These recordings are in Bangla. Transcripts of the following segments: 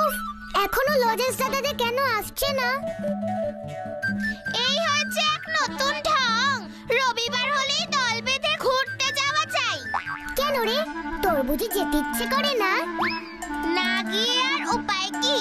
উফ, এখনো লজেন্স দাদাদের কেন আসছে না? এই হচ্ছে এক নতুন ঢং। রবিবার হলেই দল বেঁধে ঘুরতে যাওয়া চাই। কেন রে, তোর বুঝি যেতে ইচ্ছে করে না? না গিয়ে আর উপায় কি?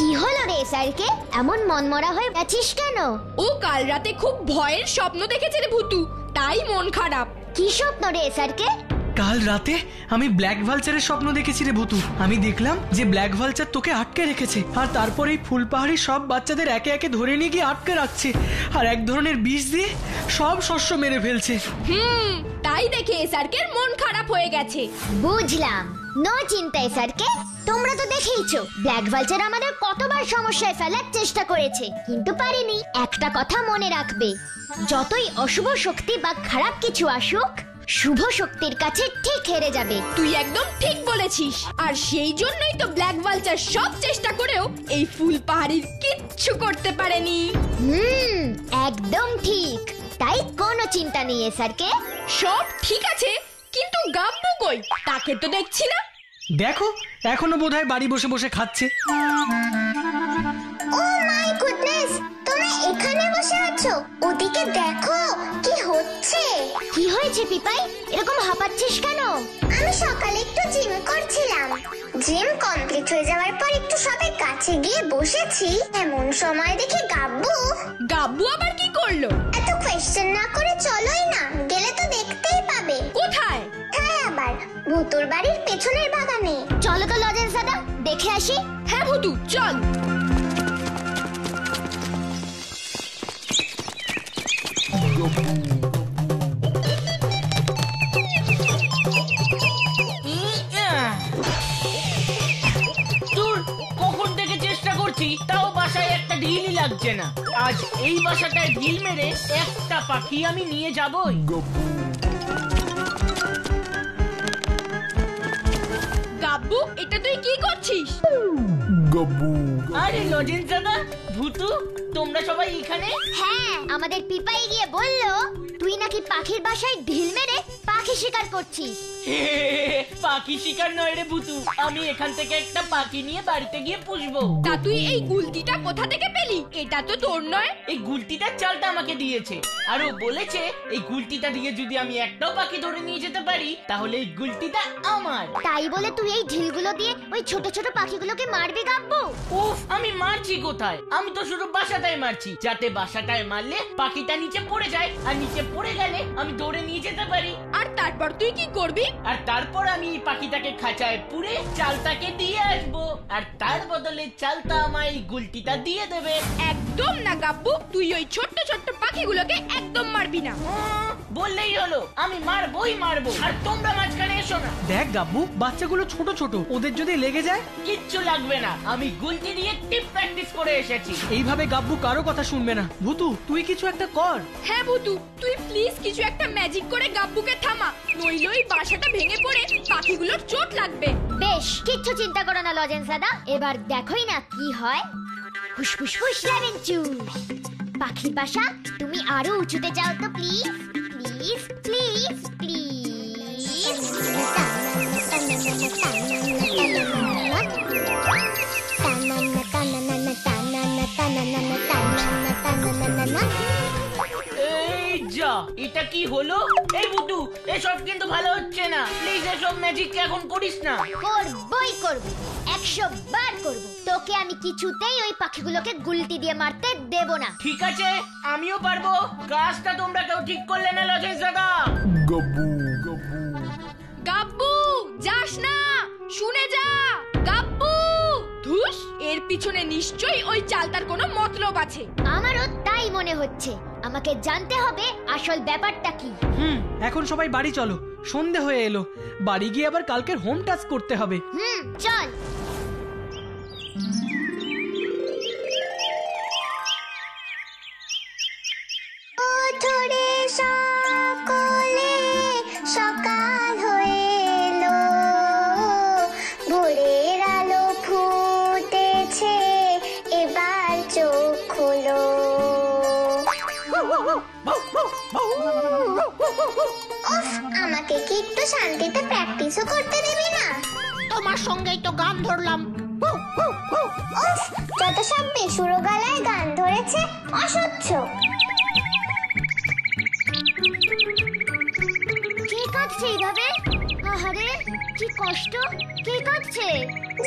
কি হলো রে স্যারকে, এমন মনমরা হয়ে গেছিস কেন? ও কাল রাতে খুব ভয়ের স্বপ্ন দেখেছে রে ভুতু, তাই মন খারাপ। কি স্বপ্ন রে স্যারকে? কাল রাতে আমি ব্ল্যাক ভালচারের স্বপ্ন দেখেছি রে ভুতু। আমি দেখলাম যে ব্ল্যাক ভালচার তোকে আটকে রেখেছে, আর তারপর এই ফুলপাহাড়ি সব বাচ্চাদের একে একে ধরে নিয়ে গিয়ে আটকে রাখছে, আর এক ধরনের বিষ দিয়ে সব শস্য মেরে ফেলছে। তাই দেখে স্যারকে মন খারাপ হয়ে গেছে। বুঝলাম, নো চিন্তা স্যারকে। তোমরা তো দেখেইছো ব্ল্যাক ভালচার আমাদের কতবার সমস্যায় ফেলার চেষ্টা করেছে, কিন্তু পারিনি। একটা কথা মনে রাখবে, যতই অশুভ শক্তি বা খারাপ কিছু আসুক, শুভ শক্তির কাছে ঠিক হেরে যাবে। তুই একদম ঠিক বলেছিস, আর সেই জন্যই তো ব্ল্যাক ভালচার সব চেষ্টা করেও এই ফুলপাহাড়ির কিচ্ছু করতে পারেনি। একদম ঠিক। তাই কোনো চিন্তা নেই স্যারকে। সব ঠিক আছে, কিন্তু গাব্বু কই? তাকে তো দেখছি না। দেখো, এখনো বোধহয় বাড়ি বসে বসে খাচ্ছে। ও মাই গুডনেস, তুমি এখানে বসে আছো? ওদিকে দেখো কি হচ্ছে। কি হয়েছে পিপাই, এরকম হাঁপাচ্ছিস কেন? আমি সকালে একটু জিম করছিলাম। জিম কমপ্লিট হয়ে যাওয়ার পর একটু সবাই কাছে গিয়ে বসেছি, এমন সময় দেখি গাব্বু। গাব্বু আবার কি করলো? এত কোয়েশ্চেন না করে চলোই না, গেলে তো দেখতেই পাবে। কোথায়? হ্যাঁ, আবার ভুতুর বাড়ির পেছনের বাগানে। চলো তো লজেন্স দাদা, দেখে আসি। হ্যাঁ ভুতু, চল। কখন থেকে চেষ্টা করছি, তাও বাসায় একটা ঢিলই লাগছে না। আজ এই বাসাটায় ঢিল মেরে একটা পাখি আমি নিয়ে যাবই। গাব্বু, এটা তুই কি করছিস? আরে লজেন্স দাদা, ভুতু, তোমরা সবাই এখানে? হ্যাঁ, আমাদের পিপাই গিয়ে বললো তুই নাকি পাখির বাসায় ঢিল মেরে পাখি শিকার করছিস। পাখি শিকার নয় রে ভুতু, আমি এখান থেকে একটা পাখি নিয়ে বাড়িতে গিয়ে পুষবো। তা তুই এই গুলতিটা কোথা থেকে পেলি? এটা তো তোর নয়। এই গুলতিটার চালটা আমাকে দিয়েছে, আর ও বলেছে এই গুলতিটা দিয়ে যদি আমি একটাও পাখি ধরে নিয়ে যেতে পারি, তাহলে এই গুলতিটা আমার। তাই বলে তুই এই ঢিলগুলো দিয়ে ওই ছোট ছোট পাখিগুলোকে মারবি গাব্বু? উফ, আমি মারছি কোথায়? আমি তো শুধু বাসাটায় মারছি, যাতে বাসাটায় মারলে পাখিটা নিচে পড়ে যায়, আর নিচে পড়ে গেলে আমি ধরে নিয়ে যেতে পারি। আর তারপর তুই কি করবি? আর তারপর আমি পাখিটাকে খাঁচায় পুরে চালটাকে দিয়ে আসবো, আর তার বদলে চালটা আমায় এই গুলতিটা দিয়ে দেবে। একদম না গাব্বু, তুই ওই ছোট্ট ছোট্ট পাখিগুলোকে একদম মারবি না। বললেই হলো, আমি মারবোই মারবো, আর তোমরা মাঝখানে এসো না। দেখ গাব্বু, বাচ্চাগুলো ছোট ছোট, ওদের যদি লেগে যায়? কিচ্ছু লাগবে না, আমি গুলতি দিয়ে টিপ প্র্যাকটিস করে এসেছি। এইভাবে গাব্বু কারো কথা শুনবে না। ভুতু, তুই কিছু একটা কর। হ্যাঁ ভুতু, তুই প্লিজ কিছু একটা ম্যাজিক করে গাব্বুকে থামা, নইলে ওই বাসাটা ভেঙে পড়ে পাখিগুলোর চোট লাগবে। বেশ, কিচ্ছু চিন্তা করো না লজেন্স দাদা, এবার দেখোই না কি হয়। ফুসফুস ফুস লেমন জুস। পাখির বাসা, তুমি আরো উঁচুতে যাও তো প্লিজ, প্লিজ প্লিজ প্লিজ। এই যা, এটা কি হলো? এই বুটু, এসব কিন্তু ভালো হচ্ছে না। প্লিজ এসব ম্যাজিক এখন করিস না। করবই করব, 100 বার করব। তোকে তোকে আমি কিছুতেই ওই পাখিগুলোকে গুলতি দিয়ে মারতে দেব না। ঠিক আছে, আমিও পারবো। কাজটা তোমরা কেউ ঠিক করলে না লজেন্স দাদা। গাব্বু যাস না, শুনে যা গাব্বু। ধুস, এর পিছনে নিশ্চয়ই ওই চালতার কোনো মতলব আছে। আমারও তাই মনে হচ্ছে। আমাকে জানতে হবে আসল ব্যাপারটা কি। এখন সবাই বাড়ি চলো, সন্ধে হয়ে এলো। বাড়ি গিয়ে আবার কালকের হোম টাস্ক করতে হবে। চল। ওঠরে সকলে, সকাল হয়ে এলো, ভোরের আলো ফুটেছে, এবার চোখ খোলো। উফ, আমাকে কি একটু শান্তিতে প্র্যাকটিসও করতে দেবে না? তোমার সঙ্গেই তো গান ধরলাম। উফ, যত সব বেসুরো গলায় গান ধরেছে, অসহ্য। কে কাঁদছে এইভাবে? আহারে কি কষ্ট। কে কাঁদছে?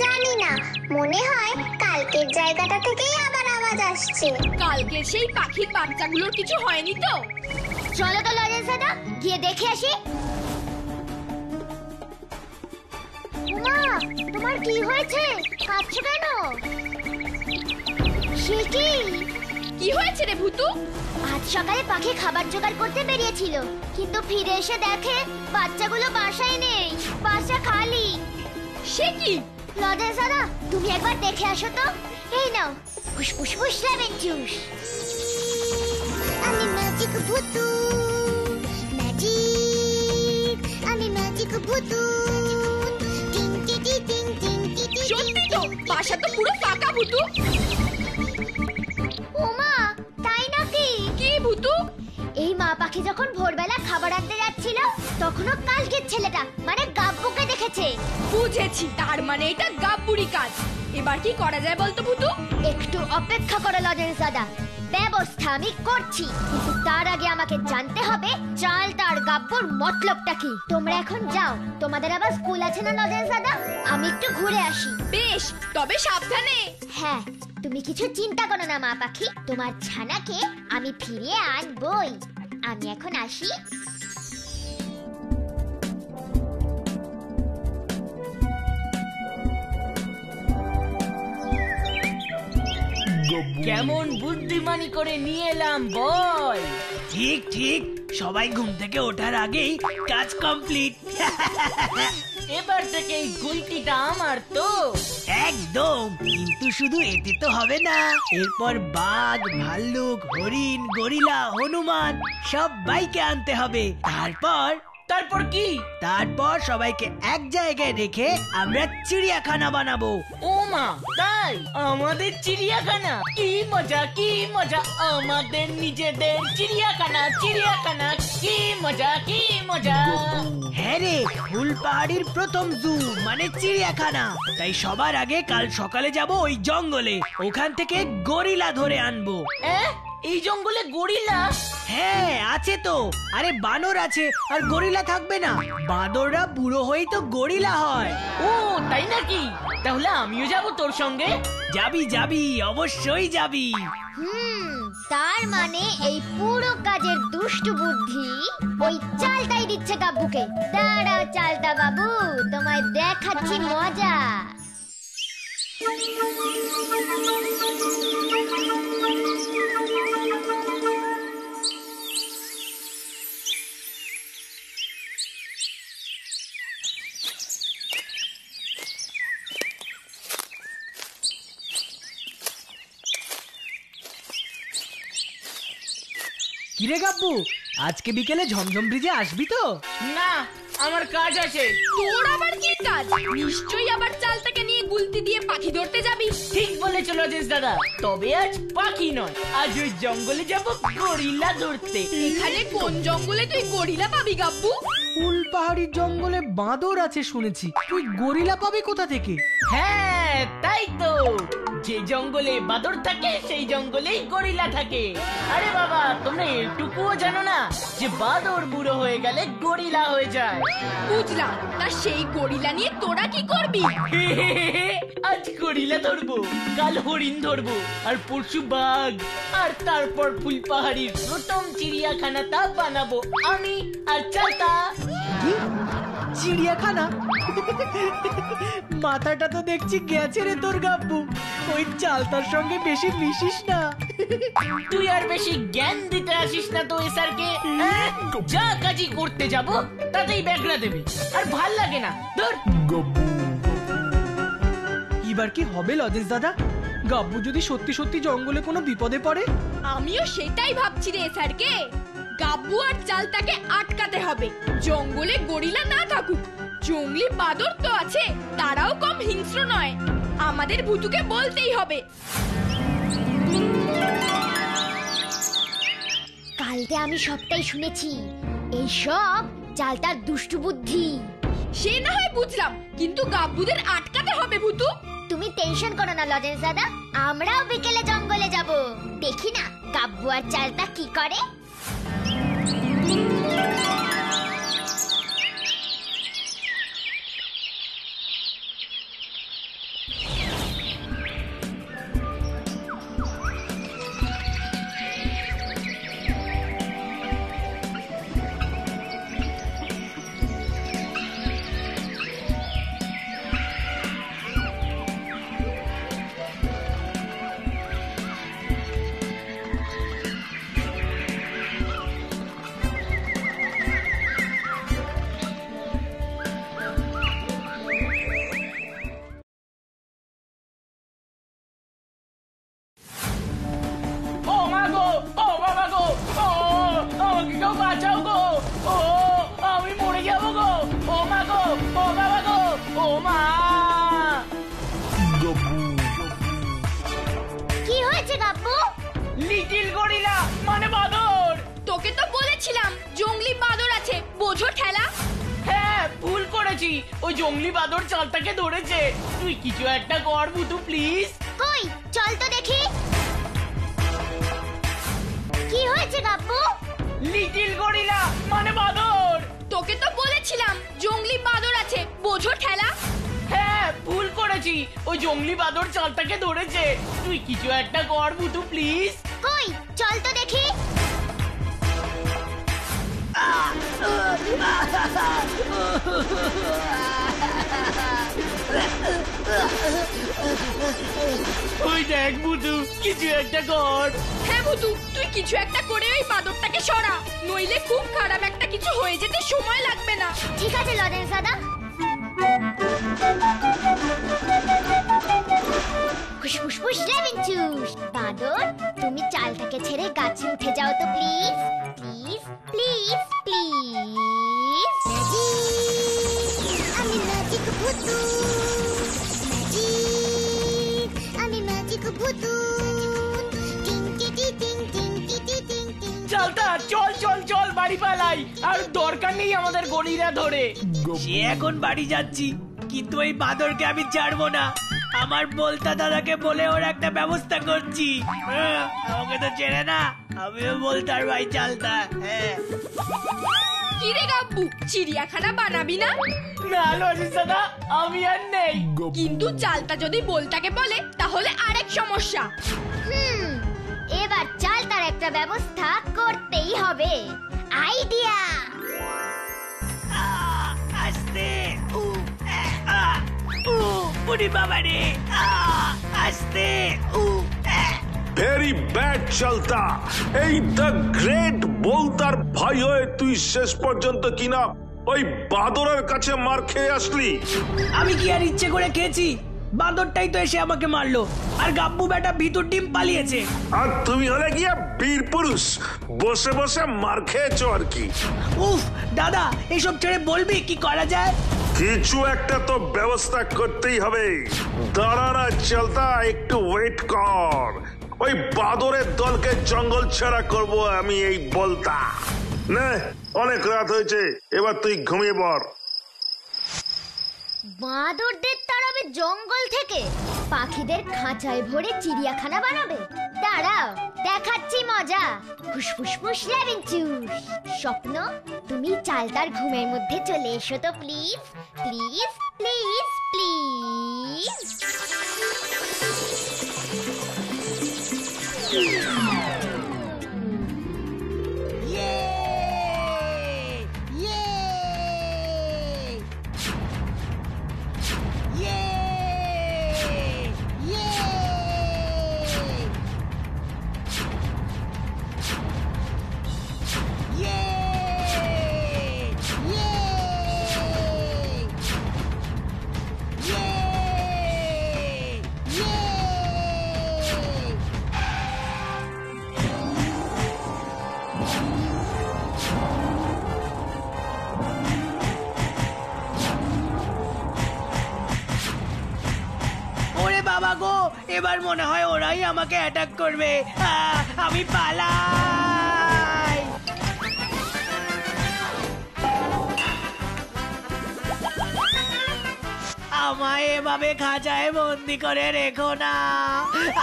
জানি না, মনে হয় কালকের জায়গাটা থেকেই আবার আওয়াজ আসছে। কালকে সেই পাখির বাচ্চাগুলোর কিছু হয়নি তো? চলো তো লজেন্স দাদা, গিয়ে দেখে আসি। মা, তোমার কি হয়েছে? কাঁদছো কেন? সে কি হয়েছে রে ভূতু? আজ সকালে পাখি খাবার জোগাড় করতে বেরিয়েছিল, কিন্তু ফিরে এসে দেখে বাচ্চাগুলো বাসায় নেই, বাসা খালি। সে কি? লজেন্স দাদা, তুমি একবার দেখে আসো তো। এই নাও, ফুসফুস ফুস লেমন জুস। আমি ম্যাজিক ভূতু, ম্যাজিক, আমি ম্যাজিক ভূতু। টিং টিটি টিং টিং টিটি। সত্যি তো, বাসা তো পুরো ফাঁকা ভূতু। ওমা, তাই নাকি? কি ভূতু? এই মা পাখি যখন ভোরবেলা খাবার আনতে যাচ্ছিল, তখনও কালকের ছেলেটা মানে গাব্বুকে দেখেছে। বুঝেছি, তার মানে এটা গাব্বুরি কাজ। এবার কি করা যায় বলতো ভূতু? একটু অপেক্ষা করো লজেন্স দাদা, ব্যবস্থা আমি করছি। কিন্তু তার আগে আমাকে জানতে হবে চাল তার গাব্বুর মতলবটা কি। তোমরা এখন যাও, তোমাদের আবার স্কুল আছে না লজেন্স দাদা? আমি একটু ঘুরে আসি। বেশ, তবে সাবধানে। হ্যাঁ, তুমি কিছু চিন্তা করো না মা পাখি, তোমার ছানাকে আমি ফিরিয়ে আনবই। আমি এখন আসি। কেমন বুদ্ধিমানি করে নিয়ে এলাম বল। ঠিক ঠিক, সবাই ঘুম থেকে ওঠার আগেই কাজ কমপ্লিট। এবার থেকে এই গুলতিটা আমার তো। একদম, কিন্তু শুধু এতে তো হবে না। এরপর বাঘ, ভাল্লুক, হরিণ, গরিলা, হনুমান সবাইকে আনতে হবে। তারপর কি? তারপর সবাইকে এক জায়গায় রেখে আমরা চিড়িয়াখানা বানাবো। ও মা, তাই? আমাদের চিড়িয়াখানা? কি মজা, কি মজা, আমাদের নিজেদের চিড়িয়াখানা। চিড়িয়াখানা, কি মজা, কি মজা। হ্যাঁ রে, ফুলপাহাড়ির প্রথম জু মানে চিড়িয়াখানা। তাই সবার আগে কাল সকালে যাব ওই জঙ্গলে, ওখান থেকে গরিলা ধরে আনবো। এই জঙ্গলে গরিলা? হ্যাঁ আছে তো। আরে বানর আছে, আর গরিলা থাকবে না? বাঁদররা বুড়ো হয়েই তো গরিলা হয়। ও তাই নাকি? তাহলে আমিও যাব তোর সঙ্গে। যাবি যাবি, অবশ্যই যাবি। তার মানে এই পুরো কাজের দুষ্টু বুদ্ধি ওই চালতাই দিচ্ছে গাব্বুকে। দাঁড়াও চালতা বাবু, তোমায় দেখাচ্ছি মজা। কিরে গাব্বু, আজকে বিকেলে ঝমঝম ব্রিজে আসবি তো? না, আমার কাজ আছে। তোর আবার কি কাজ? নিশ্চয়ই আবার চালটাকে নিয়ে গুলতি দিয়ে পাখি ধরতে যাবি। ঠিক বলেছ লজেন্স দাদা, তবে আজ পাখি নয়, আজ ওই জঙ্গলে যাব গরিলা ধরতে। এখানে কোন জঙ্গলে তুই গরিলা পাবি গাব্বু? ফুল পাহাড়ির জঙ্গলে বাঁদর আছে শুনেছি, তুই গরিলা পাবি কোথা থেকে? হ্যাঁ তাই তো, যে জঙ্গলে বাদর থাকে সেই জঙ্গলেই গরিলা থাকে। আরে বাবা, তোমরা এটুকুও জানো না যে বাদর বুড়ো হয়ে গেলে গরিলা হয়ে যায়? বুঝলাম, তা সেই গরিলা নিয়ে তোরা কি করবি? আজ গরিলা ধরবো, কাল হরিণ ধরবো, আর পরশু বাঘ, আর তারপর ফুলপাহাড়ির প্রথম চিড়িয়াখানাটা বানাবো আমি আর চালতা। কি? চিড়িয়াখানা? মাথাটা তো দেখছি গেছে রে তোর গাব্বু, ওই চালতার সঙ্গে বেশি মিশিস না। তুই আর বেশি জ্ঞান দিতে আসিস না তো এসারকে। যা কাজই করতে যাব তাতেই ব্যাগরা দেবে, আর ভাল লাগে না। ধর, এবার কি হবে লজেশ দাদা? গাব্বু যদি সত্যি সত্যি জঙ্গলে কোনো বিপদে পড়ে? আমিও সেটাই ভাবছি রে স্যারকে। গাব্বু আর চালতাকে আটকাতে হবে, জঙ্গলে গরিলা না থাকুক। জঙ্গলি বাদর তো আছে, তারাও কম হিংস্র নয়। আমাদের ভুতুকে বলতেই হবে। কালকে আমি সবটাই শুনেছি, এই সব চালতার দুষ্টু বুদ্ধি। সে না হয় বুঝলাম, কিন্তু গাব্বুদের আটকাতে হবে ভুতু। তুমি টেনশন করো না লজেন্স দাদা, আমরাও বিকেলে জঙ্গলে যাব। দেখি না গাব্বু আর চালতা কি করে। ও মা গো, ও বাবা গো, ও আমাকে কেউ বাঁচাও গো, ও আমি মরে যাবো গো, ও মা গো, ও বাবা গো, ও মা। কি হয়েছে গাব্বু? লিটিল গরিলা মানে বাদর। তোকে তো বলেছিলাম জঙ্গলি বাদর আছে, বোঝো ঠেলা। হ্যাঁ ভুল করেছি, ওই জঙ্গলি বাদর চালটাকে ধরেছে। তুই কিছু একটা কর ভুতু প্লিজ। কই চল তো দেখি কি হয়েছে গাব্বু। লিটিল গরিলা মানে বাদর। তোকে তো বলেছিলাম জঙ্গলি বাদর আছে, বোঝো ঠেলা। হ্যাঁ ভুল করেছি, ওই জঙ্গলি বাদর চালটাকে ধরেছে। তুই কিছু একটা কর ভুতু প্লিজ। কই চল তো দেখি। ওই দেখ ভুতু, কিছু একটা কর। হ্যাঁ ভুতু, তুই কিছু একটা করে ওই বাদরটাকে সরা, নইলে খুব খারাপ একটা কিছু হয়ে যেতে সময় লাগবে না। ঠিক আছে লজেন্স দাদা। ফুসফুস লেমন জুস। বাদর তুমি চালটাকে ছেড়ে গাছে উঠে যাও তো প্লিজ, প্লিজ প্লিজ প্লিজ। আমি ম্যাজিক ভুতু, আমি ম্যাজিক ভুতু। চালতা চল চল চল, বাড়ি পালাই, আর দরকার নেই আমাদের গরিলা ধরে। সে এখন বাড়ি যাচ্ছি, কিন্তু এই বাদরকে আমি ছাড়বো না। আমার বলতা দাদাকে বলে ওর একটা ব্যবস্থা করছি। আমাকে তো ছেড়ে না, আমিও বলতার ভাই চালতা। কি রে গাব্বু, চিড়িয়াখানা বানাবি না? না লজিস দাদা, আমি আর নেই। কিন্তু চালতা যদি বলতাকে বলে তাহলে আরেক সমস্যা। এবার চালতার একটা ব্যবস্থা করতেই হবে। আইডিয়া। আস্তে উড়ি বাবা রে, আস্তে। ভেরি ব্যাড চালতা। এই দ্য গ্রেট বলতার ভাই হয়ে তুই শেষ পর্যন্ত কিনা ওই বাদরের কাছে মার খেয়ে আসলি। আমি কি আর ইচ্ছে করে খেয়েছি? বাঁদরটাই তো এসে আমাকে মারলো, আর গাব্বু বেটা ভিতর ডিম পালিয়েছে। আর তুমি হলে গিয়ে বীর পুরুষ, বসে বসে মার খেয়েছো আর কি। উফ দাদা, এসব ছেড়ে বলবি কি করা যায়? কিছু একটা তো ব্যবস্থা করতেই হবে। দাঁড়া না চালতা, একটু ওয়েট কর। ওই বাদরের দলকে জঙ্গল ছাড়া করব আমি এই বলতা। নে অনেক রাত হয়েছে, এবার তুই ঘুমিয়ে পড়। বাঁদরদের তাড়াবে জঙ্গল থেকে, পাখিদের খাঁচায় ভরে চিড়িয়াখানা বানাবে। দাঁড়াও, দেখাচ্ছি মজা। ফুসফুসফুস লেবেন চুস। স্বপ্ন, তুমি চালতার ঘুমের মধ্যে চলে এসো তো প্লিজ, প্লিজ প্লিজ প্লিজ। বাবা গো, এবার মনে হয় ওরাই আমাকে অ্যাটাক করবে। আমি পালাই। আমায় এভাবে খাঁচায় বন্দি করে রেখো না,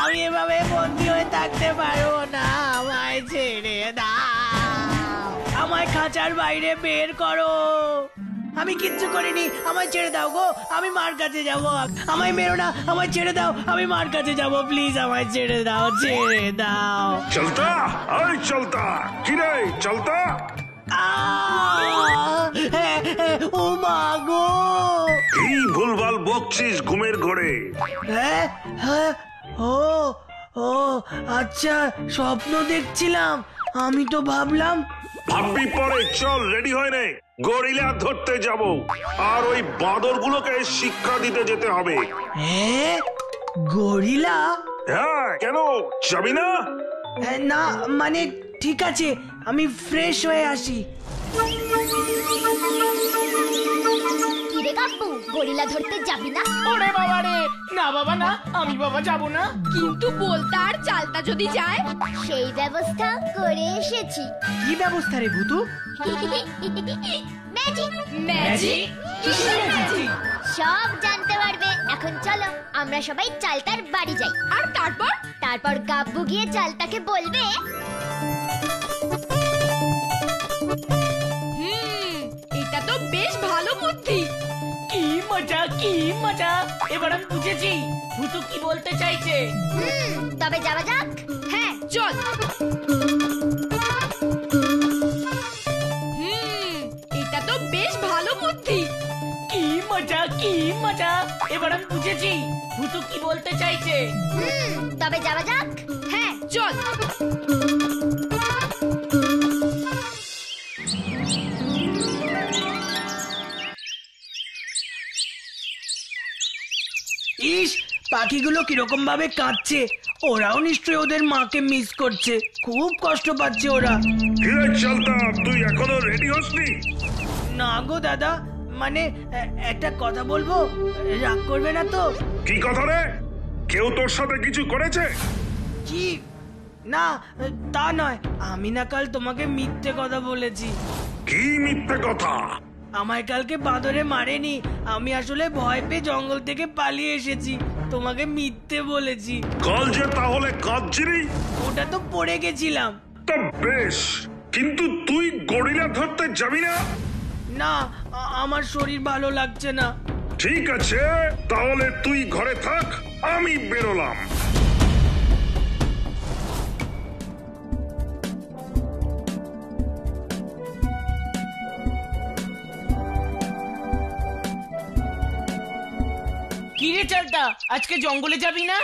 আমি এভাবে বন্দি হয়ে থাকতে পারবো না, আমায় ছেড়ে দাও, আমায় খাঁচার বাইরে বের করো। আমি কিচ্ছু করিনি, আমায় ছেড়ে দাও গো, আমি মার কাছে যাব। আমায় মেরো না, আমায় ছেড়ে দাও, আমি মার কাছে যাব, প্লিজ আমায় ছেড়ে দাও, ছেড়ে দাও। চলতা, এই চলতা, কি রে চলতা? ও মা গো, কি ভুলভাল বকছিস ঘুমের ঘরে? হ্যাঁ হ্যাঁ, ও ও আচ্ছা, স্বপ্ন দেখছিলাম। আমি তো ভাবলাম। ভাববি পরে, চল রেডি হয়ে নে, গরিলা ধরতে যাব, আর ওই বাঁদরগুলোকে শিক্ষা দিতে যেতে হবে। হ্যাঁ, গরিলা? হ্যাঁ, কেন যাবি না? না মানে ঠিক আছে, আমি ফ্রেশ হয়ে আসি। কিরে কাব্বু, গরিলা ধরতে যাবি না? ওরে বাবা রে, না বাবা না, আমি বাবা যাব না। কিন্তু বলতা আর চালতা যদি যায়? সেই ব্যবস্থা করে এসেছি। কি ব্যবস্থা রে ভূতু? ম্যাজিক। ম্যাজিক? কিসের ম্যাজিক? সব জানতে পারবে। এখন চলো আমরা সবাই চালতার বাড়ি যাই। আর তারপর? তারপর গাব্বু গিয়ে চালতাকে বলবে, এটা তো বেশ ভালো বুদ্ধি। কি মজা, কি মজা, এবার আমি বুঝেছি ভূতু কি বলতে চাইছে। তবে যাওয়া যাক। হ্যাঁ চল। এটা তো বেশ ভালো বুদ্ধি। কি মজা, কি মজা, এবার আমি বুঝেছি ভূতু কি বলতে চাইছে। তবে যাওয়া যাক। হ্যাঁ চল। ইস, পাখিগুলো কিরকম ভাবে কাঁদছে, ওরাও নিশ্চয়ই ওদের মাকে মিস করছে, খুব কষ্ট পাচ্ছে ওরা। কি রে চলতা, তুই এখনো রেডি হসনি? না গো দাদা, মানে একটা কথা বলবো, রাগ করবে না তো? কি কথা রে? কেউ তোর সাথে কিছু করেছে? কি না, তা নয়, আমি না কাল তোমাকে মিথ্যে কথা বলেছি। কি মিথ্যে কথা? আমায় কালকে বাঁদরে মারেনি, আমি আসলে ভয় পেয়ে জঙ্গল থেকে পালিয়ে এসেছি, তোমাকে মিথ্যে বলেছি। কাল যে তাহলে কাঁদছিলি? ওটা তো পড়ে গেছিলাম। তা বেশ, কিন্তু তুই গরিলা ধরতে যাবি না? না, আমার শরীর ভালো লাগছে না। ঠিক আছে, তাহলে তুই ঘরে থাক, আমি বেরোলাম। কি রে চালতা, আজকে জঙ্গলে যাবি না?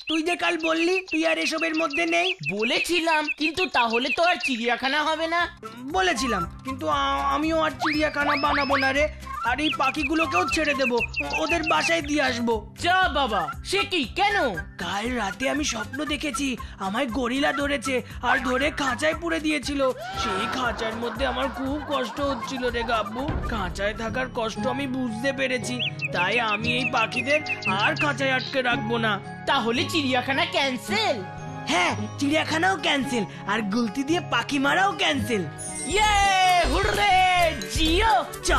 তুই যে কাল বললি তুই আর এসবের মধ্যে নেই। বলেছিলাম, কিন্তু তাহলে তো আর চিড়িয়াখানা হবে না। বলেছিলাম, কিন্তু আমিও আর চিড়িয়াখানা বানাবো না রে, আর এই পাখিগুলোকেও ছেড়ে দেবো, ওদের বাসায় দিয়ে আসবো। যা বাবা, সে কি, কেন? কাল রাতে আমি স্বপ্ন দেখেছি আমায় গরিলা ধরেছে আর ধরে খাঁচায় পুরে দিয়েছিল। সেই খাঁচার মধ্যে আমার খুব কষ্ট হচ্ছিল রে গাব্বু, খাঁচায় থাকার কষ্ট আমি বুঝতে পেরেছি, তাই আমি এই পাখিদের আর খাঁচায় আটকে রাখবো না। তাহলে চিড়িয়াখানা ক্যান্সেল? হ্যাঁ, চিড়িয়াখানাও ক্যান্সেল আর গুলতি দিয়ে পাখি মারাও ক্যান্সেল। ইয়ে হুররে জিও। চ,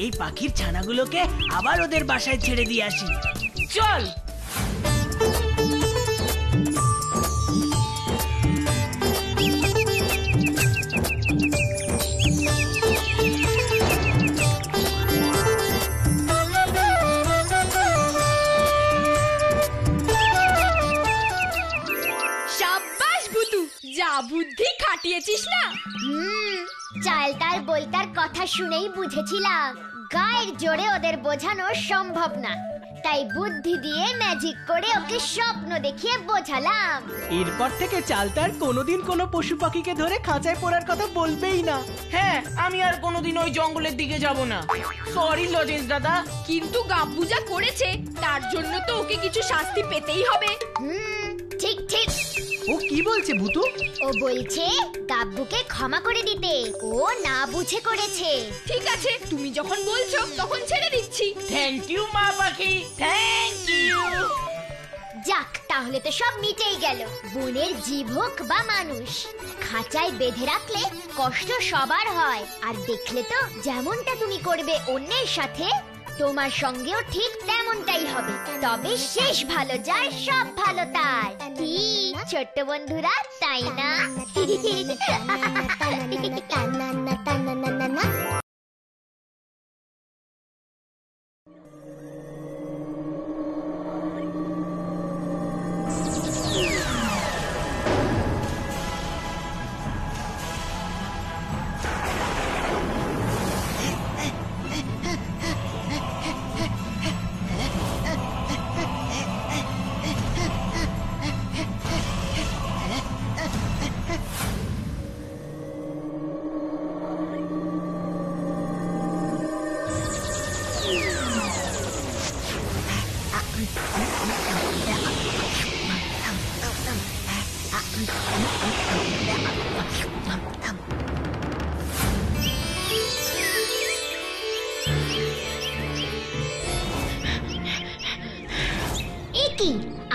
এই পাখির ছানাগুলোকে আবার ওদের বাসায় ছেড়ে দিয়ে আসি। চল। সাব্বাস ভুতু, যা বুদ্ধি খাটিয়েছিস না। চালতার বলতার কথা শুনেই বুঝেছিলাম গায়ের জোরে ওদের বোঝানো সম্ভব না, তাই বুদ্ধি দিয়ে ম্যাজিক করে ওকে স্বপ্ন দেখিয়ে বোঝালাম। এরপর থেকে চালতার কোনোদিন কোনো পশু পাখিকে ধরে খাঁচায় পড়ার কথা বলবেই না। হ্যাঁ, আমি আর কোনোদিন ওই জঙ্গলের দিকে যাব না। সরি লজেন্স দাদা। কিন্তু গাব্বু যা করেছে তার জন্য তো ওকে কিছু শাস্তি পেতেই হবে। ঠিক ঠিক। ও কি বলছে ভুতু? ও বলছে গাব্বুকে ক্ষমা করে দিতে, ও না বুঝে করেছে। ঠিক আছে, তুমি যখন বলছো তখন ছেড়ে দিচ্ছি। থ্যাংক ইউ মা পাখি, থ্যাংক ইউ। যাক, তাহলে তো সব মিটেই গেল। বনের জীব হোক বা মানুষ, খাঁচায় বেঁধে রাখলে কষ্ট সবার হয়। আর দেখলে তো যেমনটা তুমি করবে অন্যের সাথে, তোমার সঙ্গেও ঠিক তেমনটাই হবে। তবে শেষ ভালো যায় সব ভালো তার। কি ছোট্ট বন্ধুরা, তাই না?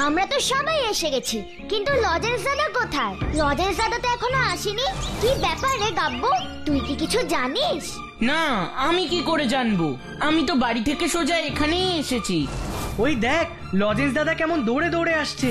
আমরা তো সবাই এসে গেছি, কিন্তু লজেন্স দাদা কোথায়? লজেন্স দাদা তো এখনো আসেনি। কি ব্যাপার রে গাব্বু, তুই কি কিছু জানিস? না, আমি কি করে জানবো? আমি তো বাড়ি থেকে সোজা এখানেই এসেছি। ওই দেখ, লজেন্স দাদা কেমন দৌড়ে দৌড়ে আসছে।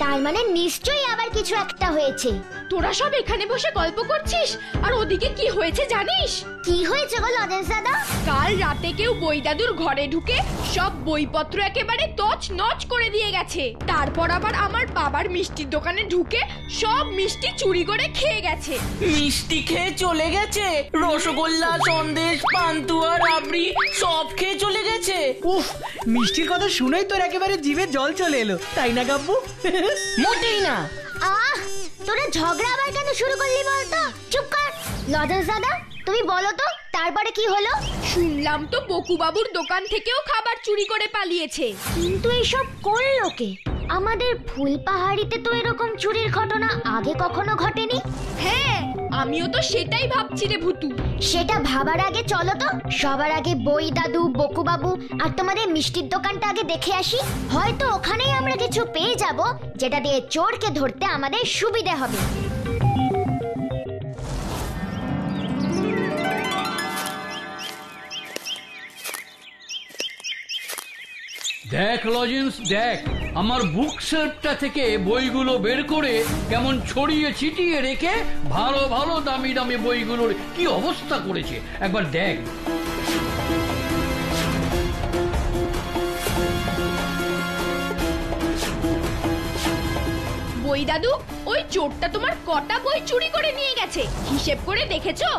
তার মানে নিশ্চয়ই আবার কিছু একটা হয়েছে। তোরা সব এখানে বসে গল্প করছিস, আর ওদিকে কি হয়েছে জানিস? কি হয়েছে গো লজেন্স দাদা? কাল রাতে কেউ বই দাদুর ঘরে ঢুকে সব বইপত্র একেবারে তছ নচ করে দিয়ে গেছে। তারপর আবার আমার বাবার মিষ্টির দোকানে ঢুকে সব মিষ্টি চুরি করে খেয়ে গেছে। মিষ্টি খেয়ে চলে গেছে? রসগোল্লা, সন্দেশ, পান্তুয়া, রাবড়ি সব খেয়ে চলে গেছে? উফ, মিষ্টির কথা শুনেই তোর একেবারে জিভে জল চলে এলো, তাই না গাব্বু? মোটেই না। আহ, তোরা ঝগড়া আবার কেন শুরু করলি বলতো? চুপ কর। লজেন্স দাদা, তুমি বলো তো তারপরে কি হলো? শুনলাম তো বকুবাবুর দোকান থেকেও খাবার চুরি করে পালিয়েছে। কিন্তু এসব করলো কে? আমাদের ফুলপাহাড়িতে তো এরকম চুরির ঘটনা আগে কখনো ঘটেনি। হ্যাঁ, আমিও তো সেটাই ভাবছি রে ভুতু। সেটা ভাবার আগে চলো তো সবার আগে বই দাদু, বকুবাবু আর তোমাদের মিষ্টির দোকানটা আগে দেখে আসি। হয়তো ওখানেই আমরা কিছু পেয়ে যাব যেটা দিয়ে চোরকে ধরতে আমাদের সুবিধা হবে। দেখ লজেন্স, দেখ আমার বুক শেলফটা থেকে বইগুলো বের করে কেমন ছড়িয়ে ছিটিয়ে রেখে ভালো ভালো দামি দামি বইগুলোর কি অবস্থা করেছে একবার দেখ। বই দাদু, ওই চোরটা তোমার কটা বই চুরি করে নিয়ে গেছে হিসেব করে দেখেছো?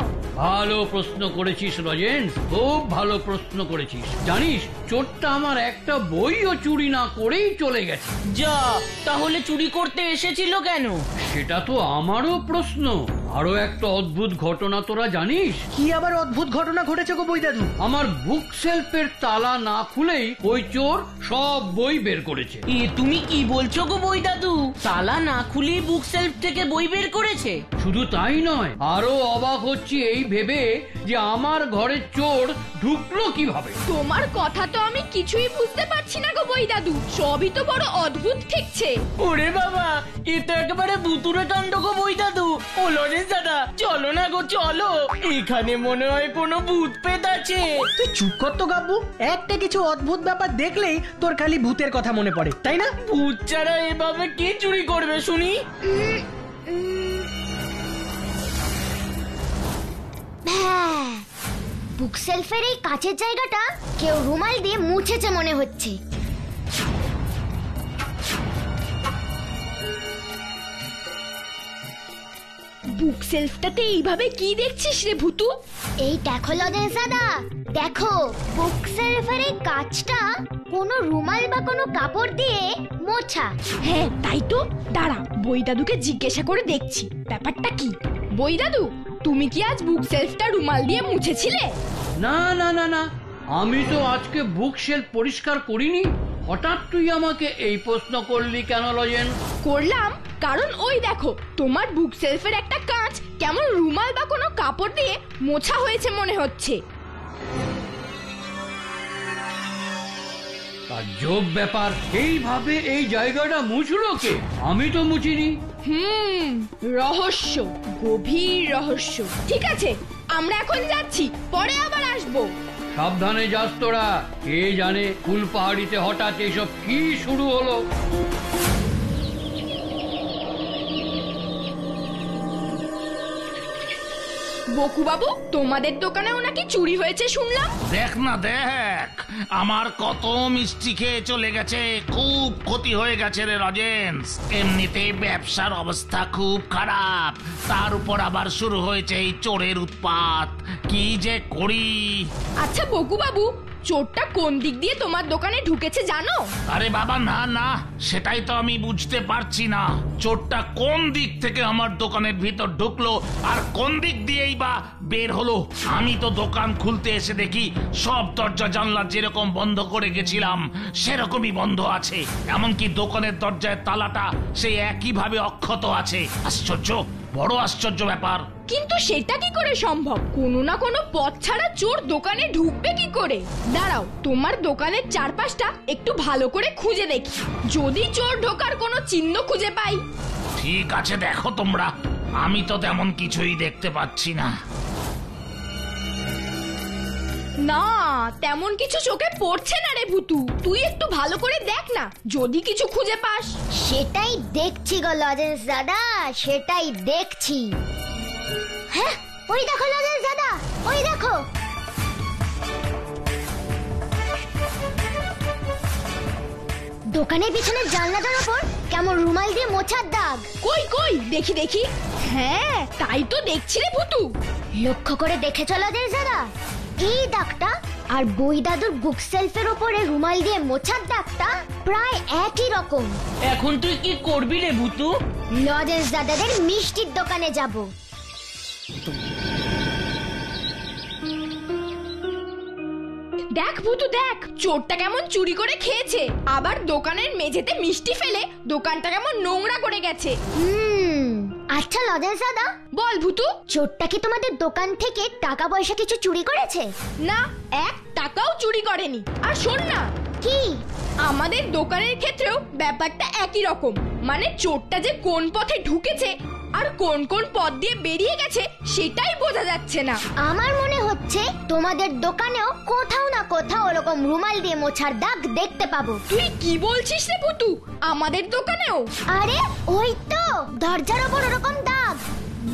ভালো প্রশ্ন করেছিস লজেন্স, খুব ভালো প্রশ্ন করেছিস। জানিস, চোরটা আমার একটা বইও চুরি না করেই চলে গেছে। যা, তাহলে চুরি করতে এসেছিল কেন? সেটা তো আমারও প্রশ্ন। আরো একটা অদ্ভুত ঘটনা তোরা জানিস? কি আবার অদ্ভুত ঘটনা ঘটেছে গো বই দাদু? আমার বুক সেলফের তালা না খুলেই ওই চোর সব বই বের করেছে। এ তুমি কি বলছো গো বই দাদু? তালা না খুলেই বুক সেলফ থেকে বই বের করেছে? শুধু তাই নয়, আরো অবাক হচ্ছি এই ভেবে যে আমার ঘরে চোর ঢুকলো কিভাবে। তোমার কথা তো আমি কিছুই বুঝতে পারছি না গো বই দাদু, সবই তো বড় অদ্ভুত ঠেকছে। ওরে বাবা, এ তো একেবারে ভুতুরে কাণ্ড গো বই দাদু। ও লরেন্স দাদা, চলো না গো চলো, এখানে মনে হয় কোনো ভূত পেত আছে। তুই চুপ কর তো গাব্বু, একটা কিছু অদ্ভুত ব্যাপার দেখলেই তোর খালি ভূতের কথা মনে পড়ে, তাই না? ভূত ছাড়া এভাবে কে চুরি করবে শুনি? বুক সেলফের এই কাচের জায়গাটা কেউ রুমাল দিয়ে মুছেছে মনে হচ্ছে। বুক সেলফটাতে এইভাবে কি দেখছিস রে ভূতু? এই দেখো লজেন্স দাদা, দেখো বুক সেলফের এই কাচটা কোনো রুমাল বা কোনো কাপড় দিয়ে মোছা। হ্যাঁ তাই তো, দাঁড়া বই দাদুকে জিজ্ঞাসা করে দেখছি ব্যাপারটা কি। বই দাদু, তুমি কি আজ বুক সেলফটা রুমাল দিয়ে মুছেছিলে? না না না না, আমি তো আজকে বুক শেলফ পরিষ্কার করিনি। হঠাৎ তুই আমাকে এই প্রশ্ন করলি কেন লজেন? করলাম কারণ ওই দেখো, তোমার বুক সেলফের একটা কাঁচ কেমন রুমাল বা কোনো কাপড় দিয়ে মোছা হয়েছে মনে হচ্ছে। তাজ্জব ব্যাপার, এইভাবে এই জায়গাটা মুছলো কে? আমি তো মুছিনি। রহস্য, গভীর রহস্য। ঠিক আছে, আমরা এখন যাচ্ছি, পরে আবার আসবো। সাবধানে যাস তোরা, কে জানে ফুলপাহাড়িতে হঠাৎ এসব কি শুরু হলো। বকু বাবু, তোমাদের দোকানেও নাকি চুরি হয়েছে শুনলাম। দেখ না দেখ, আমার কত মিষ্টি খেয়ে চলে গেছে, খুব ক্ষতি হয়ে গেছে রে রজেন্স। এমনিতে ব্যবসার অবস্থা খুব খারাপ, তার উপর আবার শুরু হয়েছে এই চোরের উৎপাত। কি যে করি। আচ্ছা বকু বাবু, চোরটা কোন দিক দিয়ে তোমার দোকানে ঢুকেছে জানো? আরে বাবা না না, সেটাই তো আমি বুঝতে পারছি না। চোরটা কোন দিক থেকে আমার দোকানের ভিতর ঢুকলো আর কোন দিক দিয়েই বা বের হলো। আমি তো দোকান খুলতে এসে দেখি সব দরজা জানলা যেরকম বন্ধ করে গেছিলাম সেরকমই বন্ধ আছে, এমনকি দোকানের দরজায় তালাটা সেই একইভাবে অক্ষত আছে। আশ্চর্য, বড় আশ্চর্য ব্যাপার। কিন্তু সেটা কি করে সম্ভব? কোনো না কোনো পথ ছাড়া চোর দোকানে ঢুকবে কি করে? দাঁড়াও, তোমার দোকানের চারপাশটা একটু ভালো করে খুঁজে দেখি, যদি চোর ঢোকার কোনো চিহ্ন খুঁজে পাই। ঠিক আছে, দেখো তোমরা, আমি তো তেমন কিছুই দেখতে পাচ্ছি না। না, তেমন কিছু চোখে পড়ছে না রে ভুতু, তুই একটু ভালো করে দেখ না, যদি কিছু খুঁজে পাস। সেটাই দেখছি গো লজেন্স দাদা, সেটাই দেখছি। হ্যাঁ, ওই দেখো লজেন্স দাদা, ওই দেখো। দোকানের পিছনের জানলাটার উপর কেমন রুমাল দিয়ে মোছার দাগ। কই কই, দেখি দেখি। হ্যাঁ তাই তো দেখছি রে ভুতু। লক্ষ্য করে দেখেছো লজেন্স দাদা, এই দাগটা আর বই দাদুর বুক সেলফের উপরে রুমাল দিয়ে মোছার দাগটা প্রায় একই রকম। এখন তুই কি করবি রে ভুতু? লজেন্স দাদাদের মিষ্টির দোকানে যাব। দেখ ভুতু দেখ, চোরটা কেমন চুরি করে খেয়েছে, আবার দোকানের মেঝেতে মিষ্টি ফেলে দোকানটা কেমন নোংরা করে গেছে। আচ্ছা লজেন্স দাদা, বল ভুতু, চোরটা কি তোমাদের দোকান থেকে টাকা পয়সা কিছু চুরি করেছে? না, 1 টাকাও চুরি করেনি। আর শোন না, কি আমাদের দোকানের ক্ষেত্রেও ব্যাপারটা একই রকম, মানে চোরটা যে কোন পথে ঢুকেছে আর কোন কোন পথ দিয়ে বেরিয়ে গেছে সেটাই বোঝা যাচ্ছে না। আমার মনে হচ্ছে তোমাদের দোকানেও কোথাও না কোথাও ওরকম রুমাল দিয়ে মোছার দাগ দেখতে পাবো। তুই কি বলছিস রে পুতু, আমাদের দোকানেও? আরে ওই তো দরজার ওপর ওরকম দাগ।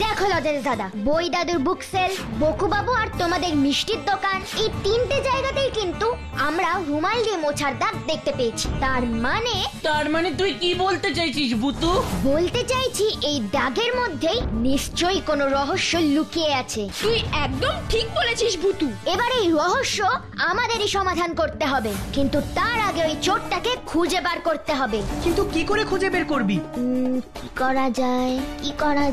দেখো লজেন্স দাদা, বই দাদুর বুক সেল, বকু বাবু আর তোমাদের মিষ্টির দোকান, এই 3টে জায়গাতেই কিন্তু আমরা রুমাল দিয়ে মোছার দাগ দেখতে পেয়েছি। তার মানে তুই কি বলতে চাইছিস ভুতু? বলতে চাইছি এই দাগের মধ্যেই নিশ্চয়ই কোনো রহস্য লুকিয়ে আছে। তুই একদম ঠিক বলেছিস ভুতু। এবার এই রহস্য আমাদেরই সমাধান করতে হবে, কিন্তু তার আগে ওই চোরটাকে খুঁজে বার করতে হবে। কিন্তু কি করে খুঁজে বের করবি? কি করা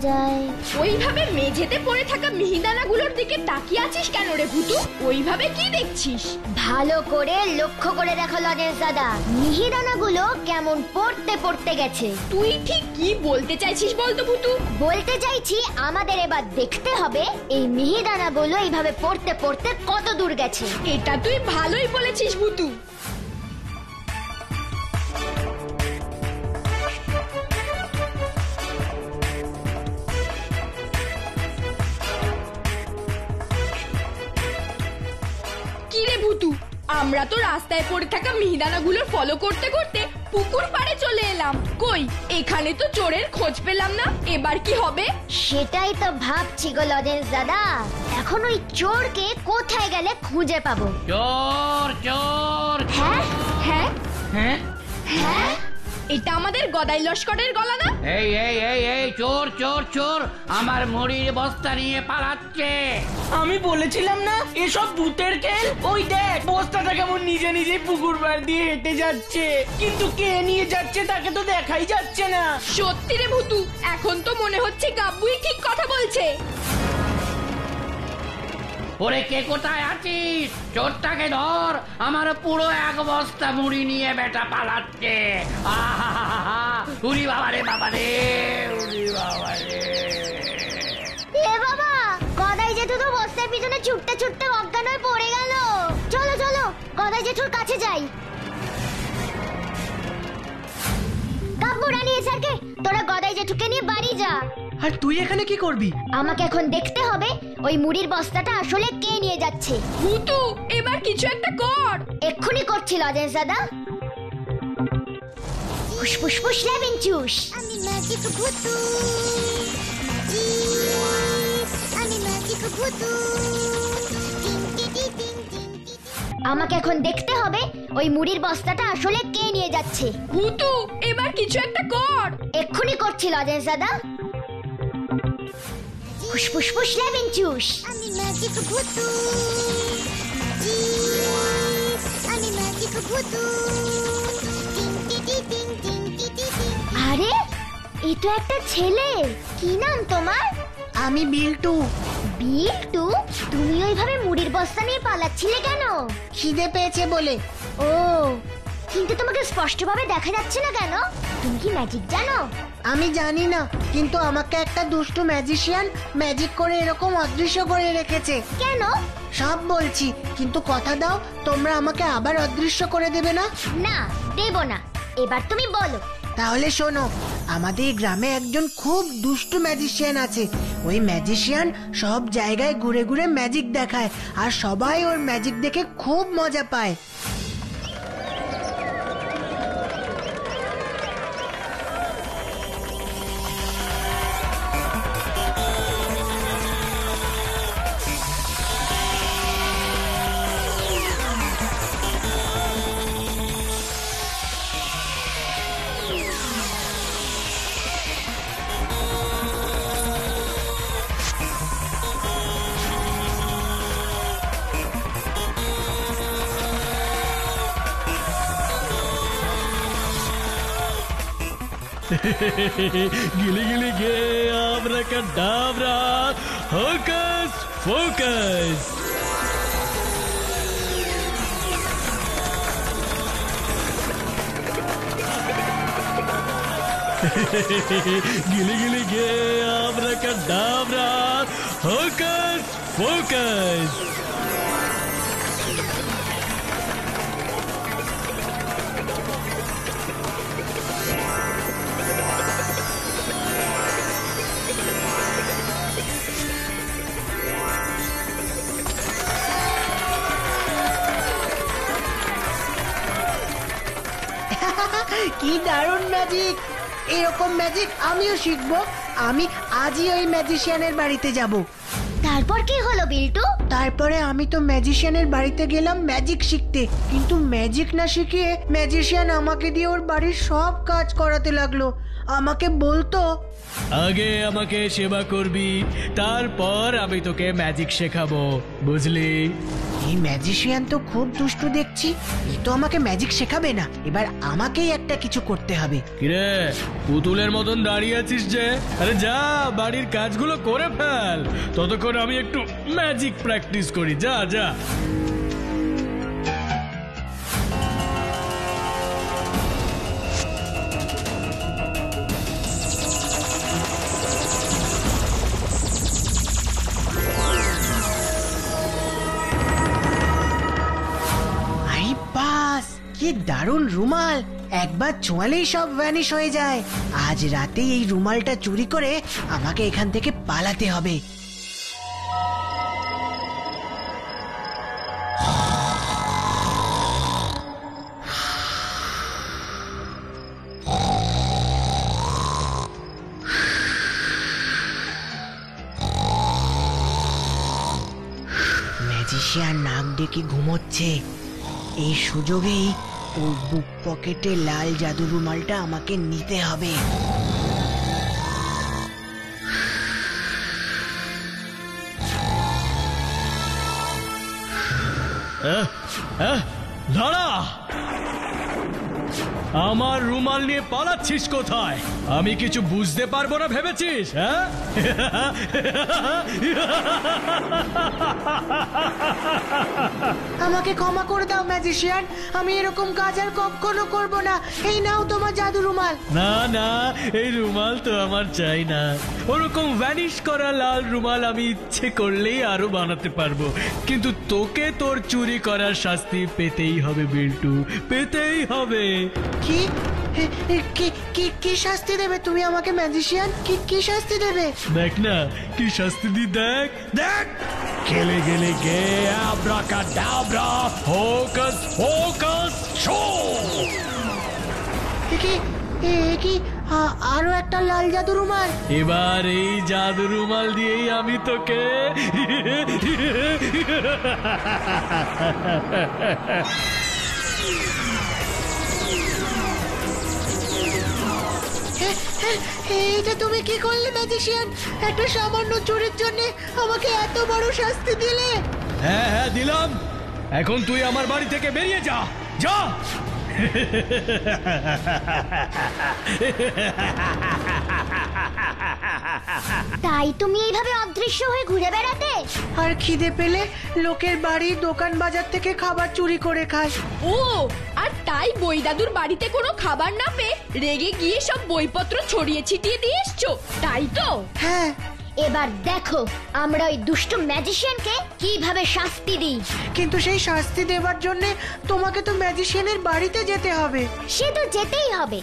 যায়? ওইভাবে মেঝেতে পড়ে থাকা মিহিদানাগুলোর দিকে তাকিয়ে আছিস কেন রে ভুতু? ওইভাবে কি দেখছিস? ভালো করে লক্ষ্য করে দেখো লজেন্স দাদা, মিহিদানাগুলো কেমন পড়তে পড়তে গেছে। তুই ঠিক কি বলতে চাইছিস বলতো ভুতু? বলতে চাইছি আমাদের এবার দেখতে হবে এই মিহিদানাগুলো এইভাবে পড়তে পড়তে কত দূর গেছে। এটা তুই ভালোই বলেছিস ভুতু। কি রে ভুতু, আমরা তো রাস্তায় পড়ে থাকা মিহিদানাগুলোর ফলো করতে করতে পুকুর পাড়ে চলে এলাম। কই, এখানে তো চোরের খোঁজ পেলাম না। এবার কি হবে? সেটাই তো ভাবছি গো লজেন্স দাদা, এখন ওই চোরকে কোথায় গেলে খুঁজে পাবো। চোর চোর হ্যাঁ হ্যাঁ হ্যাঁ হ্যাঁ, এটা আমাদের গদাই লস্করের গলা না? এই এই এই এই চোর চোর চোর আমার মুড়ির বস্তা নিয়ে পালাচ্ছে। আমি বলেছিলাম না এসব ভূতের খেল। ওই দেখ বস্তাটা কেমন নিজে নিজেই পুকুর পাড় দিয়ে হেঁটে যাচ্ছে, কিন্তু কে নিয়ে যাচ্ছে তাকে তো দেখাই যাচ্ছে না। সত্যি রে ভুতু, এখন তো মনে হচ্ছে গাব্বুই ঠিক কথা বলছে। ওরে কে কোথায় আছিস? চোরটাকে ধর, আমার পুরো এক বস্তা মুড়ি নিয়ে বেটা পালাচ্ছে। আহা উরি বাবা রে বাবা রে, উরি বাবা রে। এ বাবা, গদাই জেঠু তো বস্তার পিছনে ছুটতে ছুটতে অজ্ঞান হয়ে পড়ে গেল। চলো চলো গদাই জেঠুর কাছে যাই। কাব্বু রানী স্যারকে, তোরা গদাই জেঠুকে নিয়ে বাড়ি যা। আর তুই এখানে কি করবি? আমাকে এখন দেখতে হবে ওই মুড়ির বস্তাটা আসলে কে নিয়ে যাচ্ছে। ভুতু, এবার কিছু একটা কর। এক্ষুনি করছি লজেন্স দাদা। ফুসফুস ফুস লেবেন চুস। আমি ম্যাজিক ভূতু, আমি ম্যাজিক ভূতু। আমাকে এখন দেখতে হবে ওই মুড়ির বস্তাটা আসলে কে নিয়ে যাচ্ছে। ভুতু, এবার কিছু একটা কর। এক্ষুনি করছি লজেন্স দাদা। ফুসফুস ফুস লেবেন চুস। আমি ম্যাজিক ভূতু, আমি ম্যাজিক ভূতু। আরে এ তো একটা ছেলে। কি নাম তোমার? আমি বিল্টু। বিল্টু, তুমি ওইভাবে মুড়ির বস্তা নিয়ে পালাচ্ছিলে কেন? খিদে পেয়েছে বলে। ও, কিন্তু তোমাকে স্পষ্টভাবে দেখা যাচ্ছে না কেন? তুমি কি ম্যাজিক জানো? আমি জানি না, কিন্তু আমাকে একটা দুষ্টু ম্যাজিশিয়ান ম্যাজিক করে এরকম অদৃশ্য করে রেখেছে। কেন? সব বলছি, কিন্তু কথা দাও তোমরা আমাকে আবার অদৃশ্য করে দেবে না? না, দেব না। এবার তুমি বলো। তাহলে শোনো, আমাদের গ্রামে একজন খুব দুষ্টু ম্যাজিশিয়ান আছে। ওই ম্যাজিশিয়ান সব জায়গায় ঘুরে ঘুরে ম্যাজিক দেখায়, আর সবাই ওর ম্যাজিক দেখে খুব মজা পায়। गिली गिली गे आब्राकाडाब्रा होकस फोकस गिली गिली गे आब्राकाडाब्रा होकस फोकस কি দারুণ ম্যাজিক! এরকম ম্যাজিক আমিও শিখবো। আমি আজই ওই ম্যাজিশিয়ানের বাড়িতে যাব। তারপর কি হলো বিল্টু? তারপরে আমি তো ম্যাজিশিয়ানের বাড়িতে গেলাম ম্যাজিক শিখতে, কিন্তু ম্যাজিক না শিখিয়ে ম্যাজিশিয়ান আমাকে দিয়ে ওর বাড়ির সব কাজ করাতে লাগলো। আমাকে বলতো, আগে আমাকে সেবা করবি, তারপর আমি তোকে ম্যাজিক শেখাবো, বুঝলি? এই ম্যাজিশিয়ান তো খুব দুষ্টু দেখছি। এ তো আমাকে ম্যাজিক শেখাবে না, এবার আমাকেই একটা কিছু করতে হবে। কিরে পুতুলের মতন দাঁড়িয়ে আছিস যে? আরে যা বাড়ির কাজগুলো করে ফেল, ততক্ষণ আমি একটু ম্যাজিক প্র্যাকটিস করি। যা যা। কি দারুণ রুমাল, একবার ছোঁয়ালেই সব ভ্যানিশ হয়ে যায়। আজ রাতেই এই রুমালটা চুরি করে আমাকে এখান থেকে পালাতে হবে। ম্যাজিশিয়ান নাক ডেকে ঘুমোচ্ছে, এই সুযোগেই ওর বুক পকেটে লাল জাদু রুমালটা আমাকে নিতে হবে। দাঁড়া, আমার রুমাল নিয়ে পালাচ্ছিস কোথায়? আমি কিছু বুঝতে পারবো না ভেবেছিস? হ্যাঁ, আমাকে ক্ষমা করে দাও ম্যাজিশিয়ান, আমি এরকম কাজ আর কখনো করব না। এই নাও তোমার জাদু রুমাল। না না, এই রুমাল তো আমার চাই না। ওরকম ভ্যানিশ করা লাল রুমাল আমি ইচ্ছে করলেই আরো বানাতে পারবো, কিন্তু তোকে তোর চুরি করার শাস্তি পেতেই হবে বিল্টু, পেতেই হবে। কি কি শাস্তি দেবে তুমি আমাকে ম্যাজিশিয়ান? কি শাস্তি দেবে? দেখ না কি শাস্তি দি, দেখ দেখ। খেলে গেলে গে আব্রাকাডাব্রা, হোকাস পোকাস শো। কি আরো একটা লাল জাদু রুমাল? এবার এই জাদু রুমাল দিয়েই আমি তোকে এটা তুমি কি করলে ম্যাজিশিয়ান? একটা সামান্য চুরির জন্য আমাকে এত বড় শাস্তি দিলে? হ্যাঁ হ্যাঁ দিলাম। এখন তুই আমার বাড়ি থেকে বেরিয়ে যা, যা। তাই তুমি এইভাবে অদৃশ্য হয়ে ঘুরে বেড়াতে? আর খিদে পেলে লোকের বাড়ি দোকান বাজার থেকে খাবার চুরি করে খায়। ও, আর তাই বই দাদুর বাড়িতে কোনো খাবার না পেয়ে রেগে গিয়ে সব বইপত্র ছড়িয়ে ছিটিয়ে দিয়ে এসছো, তাই তো? হ্যাঁ। এবার দেখো আমরা ওই দুষ্টু ম্যাজিশিয়ানকে কিভাবে শাস্তি দিই। কিন্তু সেই শাস্তি দেওয়ার জন্য তোমাকে তো ম্যাজিশিয়ানের বাড়িতে যেতে হবে। সে তো যেতেই হবে।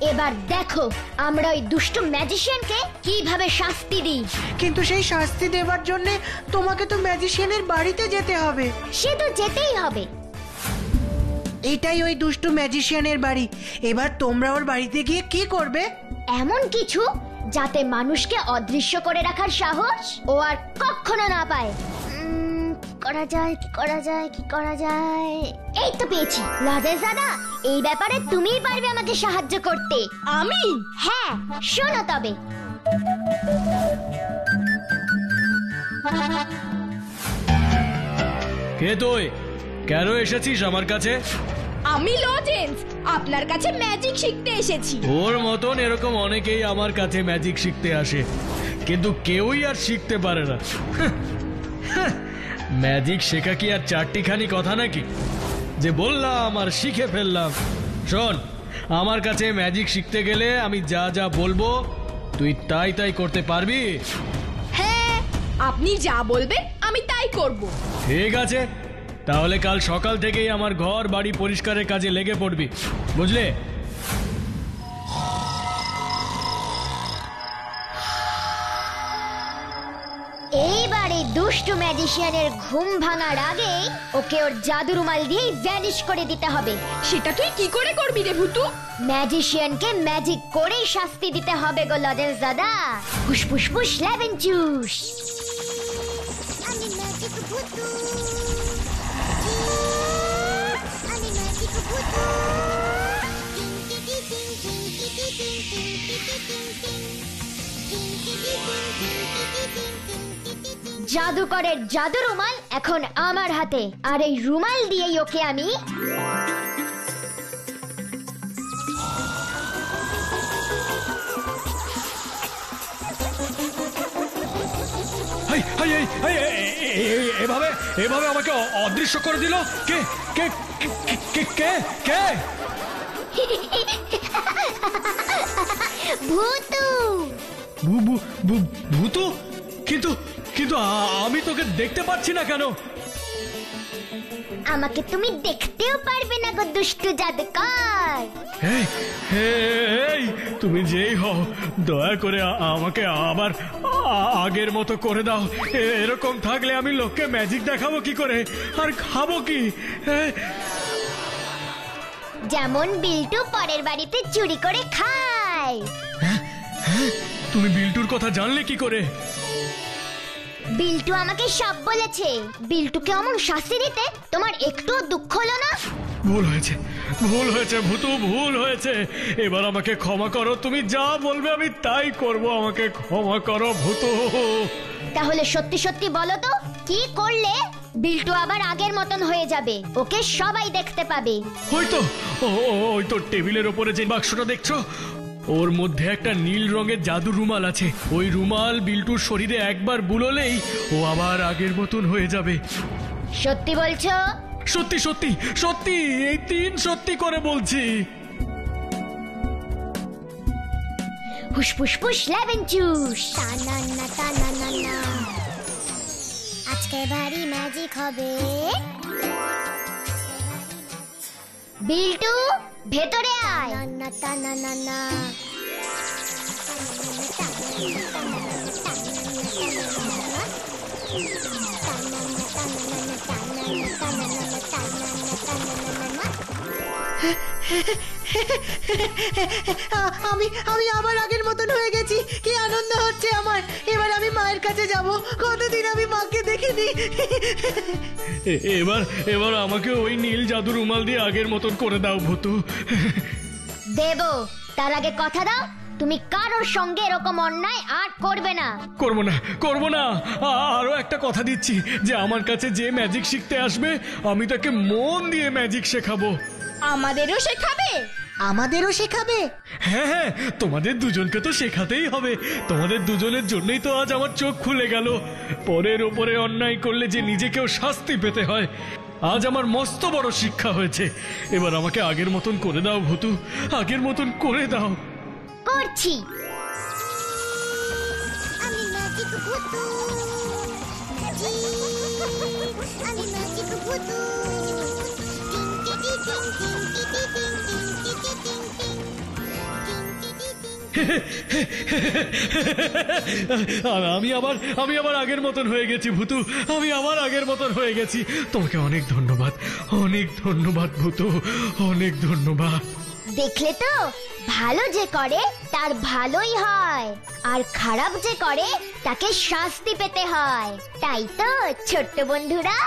এবার দেখো আমরা ওই দুষ্টু ম্যাজিশিয়ানকে কিভাবে শাস্তি দিই। কিন্তু সেই শাস্তি দেওয়ার জন্য তোমাকে তো ম্যাজিশিয়ানের বাড়িতে যেতে হবে। সে তো যেতেই হবে। এটাই ওই দুষ্টু ম্যাজিশিয়ানের বাড়ি। এবার তোমরা ওর বাড়িতে গিয়ে কি করবে? এমন কিছু যাতে মানুষকে অদৃশ্য করে রাখার সাহস ও আর কখনো না পায়। কি করা যায়? এই তো পেয়েছি। লজেরজাদা, এই ব্যাপারে তুমিই পারবে আমাকে সাহায্য করতে। আমি? হ্যাঁ, শোনো তবে। কে তুই? কেন এসেছিস আমার কাছে? আমি লজেন্স, আপনার কাছে ম্যাজিক শিখতে এসেছি। ওর মতন এরকম অনেকেই আমার কাছে ম্যাজিক শিখতে আসে, কিন্তু কেউই আর শিখতে পারে না। ম্যাজিক শেখা কি আর চারটিখানি কথা নাকি যে বললাম আর শিখে ফেললাম? শোন, আমার কাছে ম্যাজিক শিখতে গেলে আমি যা যা বলবো তুই তাই তাই করতে পারবি। হ্যাঁ, আপনি যা বলবেন আমি তাই করব। ঠিক আছে, তাহলে কাল সকাল থেকেই আমার ঘর বাড়ি পরিষ্কারের কাজে লেগে পড়বি, বুঝলে? এইবারে দুষ্টু ম্যাজিশিয়ানের ঘুম ভাঙার আগে ওকে ওর জাদু রুমাল দিয়ে ভ্যানিশ করে দিতে হবে। সেটা তুই কি করে করবি রে ভুতু? ম্যাজিশিয়ানকে ম্যাজিক করেই শাস্তি দিতে হবে গো লজেন্সদাদা। ফুসফুস লেমন জুস। আমি ম্যাজিক ভুতু, আমি ম্যাজিক ভুতু। জাদুকরের জাদু রুমাল এখন আমার হাতে, আর এই রুমাল দিয়েই ওকে আমি এভাবে এভাবে আমাকে অদৃশ্য করে দিল কে কে কে কে কে ভূতু। ভূতু? কিন্তু কিন্তু আমি তোকে দেখতে পাচ্ছি না কেন? আমাকে তুমি দেখতেও পারবে না গো দুষ্টু জাদুকর। এই তুমি যেই হও, দয়া করে আমাকে আবার আগের মতো করে দাও। এরকম থাকলে আমি লোককে ম্যাজিক দেখাবো কি করে, আর খাবো কি? যেমন বিল্টু পরের বাড়িতে চুরি করে খায়। তুমি বিল্টুর কথা জানলে কি করে? বিল্টু আমাকে সব বলেছে। বিল্টুকে অমন শাস্তি দিতে তোমার একটুও দুঃখ হলো না? ভুল হয়েছে, ভুল হয়েছে ভূতু, ভুল হয়েছে। এবার আমাকে ক্ষমা করো, তুমি যা বলবে আমি তাই করব। আমাকে ক্ষমা করো ভূতু। তাহলে সত্যি সত্যি বলো তো, কি করলে বিল্টু আবার আগের মতন হয়ে যাবে? ওকে সবাই দেখতে পাবে। ওই তো টেবিলের ওপরে যে বাক্সটা দেখছো, ওর মধ্যে একটা নীল রঙের জাদু রুমাল আছে। ওই রুমাল বিল্টুর শরীরে একবার বুলোলেই ও আবার আগের মতন হয়ে যাবে। সত্যি বলছো? সত্যি সত্যি সত্যি, এই 3 সত্যি করে বলছি। হুসফুস ফুস লেমন জুস। আজকে ভারী ম্যাজিক হবে। বিল্টু ভেতরে আয়। আমি আবার আগের মতন হয়ে গেছি। কি আনন্দ হচ্ছে আমার। এবার আমি মায়ের কাছে যাব। কতদিন আমি মাকে দেখিনি। এবার আমাকে ওই নীল জাদু রুমাল দিয়ে আগের মতন করে দাও ভূতু। দেব, তার আগে কথা দাও তুমি কারোর সঙ্গে এরকম অন্যায় আর করবে না। করব না। আরো একটা কথা দিচ্ছি যে আমার কাছে যে ম্যাজিক শিখতে আসবে আমি তাকে মন দিয়ে ম্যাজিক শেখাবো। আমাদেরও শেখাবে? আমাদেরও শেখাবে? হ্যাঁ, তোমাদের দুজনকে তো শেখাতেই হবে। তোমাদের দুজনের জন্যই তো আজ আমার চোখ খুলে গেল। পরের ওপরে অন্যায় করলে যে নিজেকেও শাস্তি পেতে হয়, আজ আমার মস্ত বড় শিক্ষা হয়েছে। এবার আমাকে আগের মতন করে দাও ভূতু, আগের মতন করে দাও। করছি। আমি ম্যাজিক ভূতু, আমি ম্যাজিক ভূতু। আমি আবার আগের মতন হয়ে গেছি ভূতু, আমি আবার আগের মতন হয়ে গেছি। তোমাকে অনেক ধন্যবাদ, অনেক ধন্যবাদ ভূতু, অনেক ধন্যবাদ। দেখলে তো, ভালো যে করে তার ভালোই হয়, আর খারাপ যে করে তাকে শাস্তি পেতে হয়। তাই তো ছোট্ট বন্ধুরা।